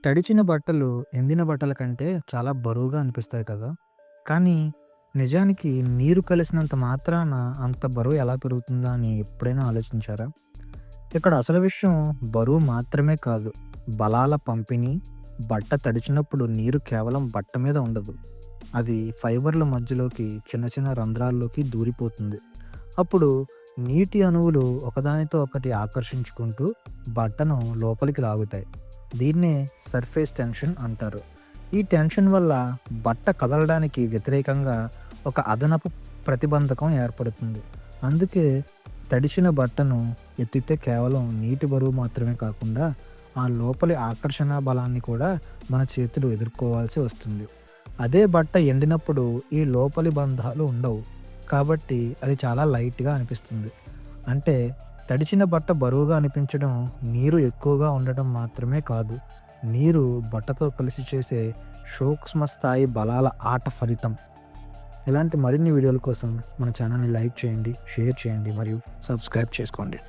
తడిచిన బట్టలు ఎండిన బట్టల కంటే చాలా బరువుగా అనిపిస్తాయి కదా! కానీ నిజానికి నీరు కలిసినంత మాత్రాన అంత బరువు ఎలా పెరుగుతుందా అని ఎప్పుడైనా ఆలోచించారా? ఇక్కడ అసలు విషయం బరువు మాత్రమే కాదు. బలాల పంపిణీ. బట్ట తడిచినప్పుడు నీరు కేవలం బట్ట మీద ఉండదు. అది ఫైబర్ల మధ్యలోకి చిన్న చిన్న రంధ్రాల్లోకి దూరిపోతుంది. అప్పుడు నీటి అణువులు ఒకదానితో ఒకటి ఆకర్షించుకుంటూ బట్టను లోపలికి లాగుతాయి. దీన్నే సర్ఫేస్ టెన్షన్ అంటారు. ఈ టెన్షన్ వల్ల బట్ట కదలడానికి వ్యతిరేకంగా ఒక అదనపు ప్రతిబంధకం ఏర్పడుతుంది. అందుకే తడిసిన బట్టను ఎత్తితే కేవలం నీటి బరువు మాత్రమే కాకుండా ఆ లోపలి ఆకర్షణ బలాన్ని కూడా మన చేతులు ఎదుర్కోవాల్సి వస్తుంది. అదే బట్ట ఎండినప్పుడు ఈ లోపలి బంధాలు ఉండవు. కాబట్టి అది చాలా లైట్‌గా అనిపిస్తుంది. అంటే తడిచిన బట్ట బరువుగా అనిపించడం నీరు ఎక్కువగా ఉండటం మాత్రమే కాదు. నీరు బట్టతో కలిసి చేసే సూక్ష్మ స్థాయి బలాల ఆట ఫలితం. ఇలాంటి మరిన్ని వీడియోల కోసం మన ఛానల్‌ని లైక్ చేయండి, షేర్ చేయండి మరియు సబ్స్క్రైబ్ చేసుకోండి.